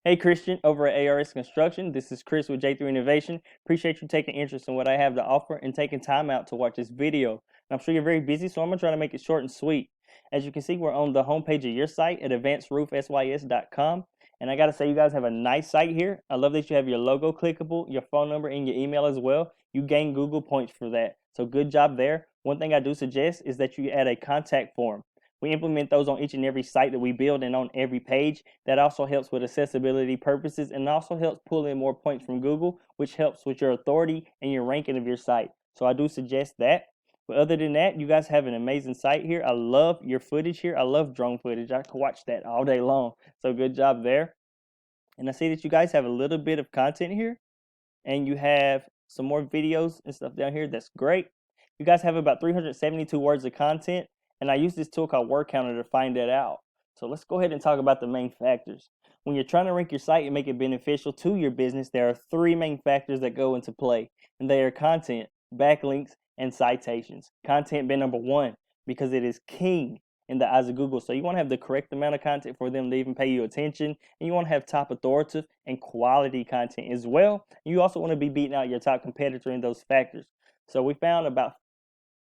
Hey Christian over at ARS Construction. This is Chris with J3 Innovation. Appreciate you taking interest in what I have to offer and taking time out to watch this video. And I'm sure you're very busy, so I'm going to try to make it short and sweet. As you can see, we're on the homepage of your site at advancedroofsys.com. And I got to say, you guys have a nice site here. I love that you have your logo clickable, your phone number, and your email as well. You gain Google points for that. So good job there. One thing I do suggest is that you add a contact form. We implement those on each and every site that we build and on every page. That also helps with accessibility purposes and also helps pull in more points from Google, which helps with your authority and your ranking of your site. So I do suggest that. But other than that, you guys have an amazing site here. I love your footage here. I love drone footage. I can watch that all day long. So good job there. And I see that you guys have a little bit of content here and you have some more videos and stuff down here. That's great. You guys have about 372 words of content. And I use this tool called Word Counter to find that out. So let's go ahead and talk about the main factors. When you're trying to rank your site and make it beneficial to your business, there are three main factors that go into play. And they are content, backlinks, and citations. Content being number one because it is king in the eyes of Google. So you want to have the correct amount of content for them to even pay you attention. And you want to have top authoritative and quality content as well. You also want to be beating out your top competitor in those factors. So we found about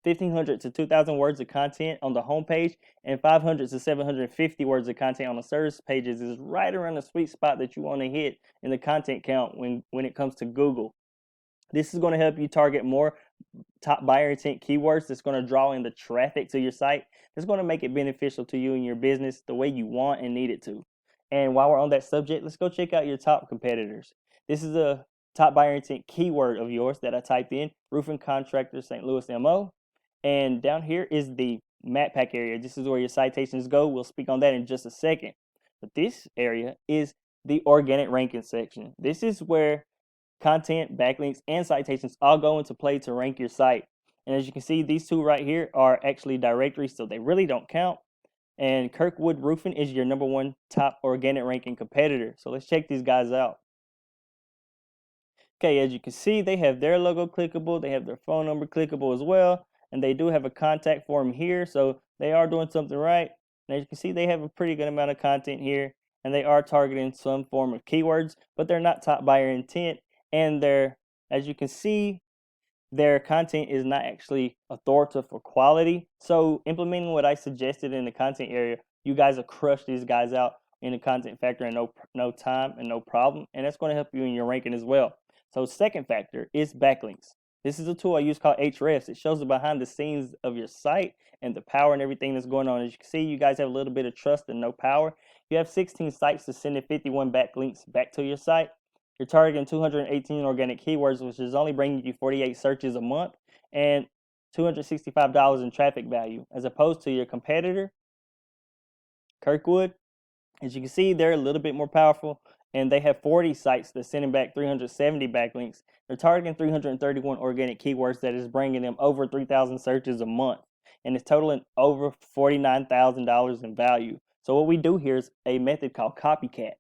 1,500 to 2,000 words of content on the homepage and 500 to 750 words of content on the service pages is right around the sweet spot that you want to hit in the content count when it comes to Google. This is going to help you target more top buyer intent keywords that's going to draw in the traffic to your site. That's going to make it beneficial to you and your business the way you want and need it to. And while we're on that subject, let's go check out your top competitors. This is a top buyer intent keyword of yours that I typed in, roofing contractor St. Louis MO. And down here is the map pack area. This is where your citations go. We'll speak on that in just a second. But this area is the organic ranking section. This is where content, backlinks, and citations all go into play to rank your site. And as you can see, these two right here are actually directories, so they really don't count. And Kirkwood Roofing is your number one top organic ranking competitor. So let's check these guys out. Okay, as you can see, they have their logo clickable. They have their phone number clickable as well. And they do have a contact form here, so they are doing something right. And as you can see, they have a pretty good amount of content here, and they are targeting some form of keywords, but they're not top buyer intent. And as you can see, their content is not actually authoritative for quality. So implementing what I suggested in the content area, you guys will crush these guys out in the content factor in no time and no problem. And that's going to help you in your ranking as well. So second factor is backlinks. This is a tool I use called Hrefs. It shows the behind the scenes of your site and the power and everything that's going on. As you can see, you guys have a little bit of trust and no power. You have 16 sites to send 51 backlinks back to your site. You're targeting 218 organic keywords, which is only bringing you 48 searches a month and $265 in traffic value, as opposed to your competitor, Kirkwood. As you can see, they're a little bit more powerful, and they have 40 sites that's sending back 370 backlinks. They're targeting 331 organic keywords that is bringing them over 3,000 searches a month, and it's totaling over $49,000 in value. So what we do here is a method called copycat.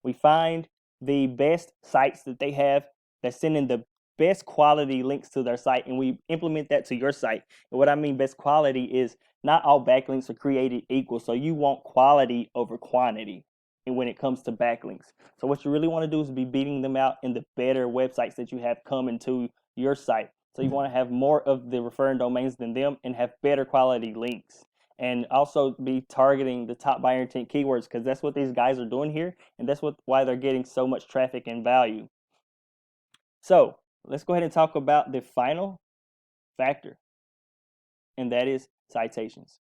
We find the best sites that they have that's sending the best quality links to their site, and we implement that to your site. And what I mean best quality is not all backlinks are created equal, so you want quality over quantity when it comes to backlinks. So what you really want to do is be beating them out in the better websites that you have coming to your site. So you want to have more of the referring domains than them and have better quality links. And also be targeting the top buyer intent keywords, because that's what these guys are doing here, and that's why they're getting so much traffic and value. So let's go ahead and talk about the final factor, and that is citations.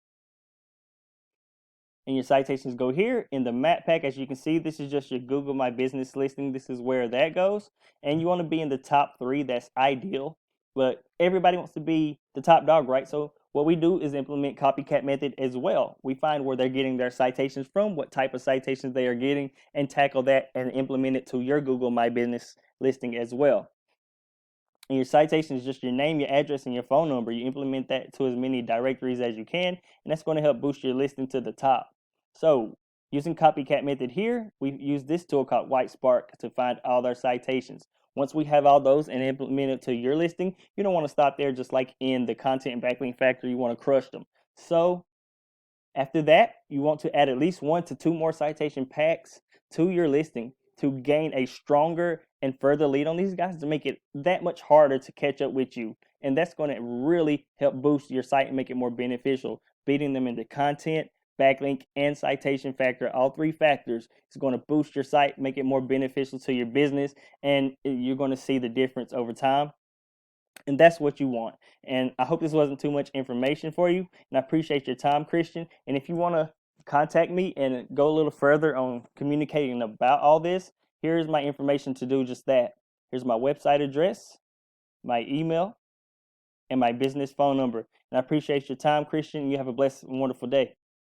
And your citations go here in the map pack. As you can see, this is just your Google My Business listing. This is where that goes, and you want to be in the top 3. That's ideal, but everybody wants to be the top dog, right? So what we do is implement copycat method as well. We find where they're getting their citations from, what type of citations they are getting, and tackle that and implement it to your Google My Business listing as well. And your citation is just your name, your address, and your phone number. You implement that to as many directories as you can, and that's going to help boost your listing to the top. So using copycat method here, we use this tool called WhiteSpark to find all their citations. Once we have all those and implement it to your listing, you don't want to stop there. Just like in the content and backlink factor, you want to crush them. So after that, you want to add at least 1 to 2 more citation packs to your listing. to gain a stronger and further lead on these guys to make it that much harder to catch up with you. And that's going to really help boost your site and make it more beneficial. Beating them into content, backlink, and citation factor, all three factors, is going to boost your site, make it more beneficial to your business, and you're going to see the difference over time. And that's what you want. And I hope this wasn't too much information for you. And I appreciate your time, Christian. And if you want to contact me and go a little further on communicating about all this, here's my information to do just that. Here's my website address, my email, and my business phone number. And I appreciate your time, Christian. You have a blessed and wonderful day.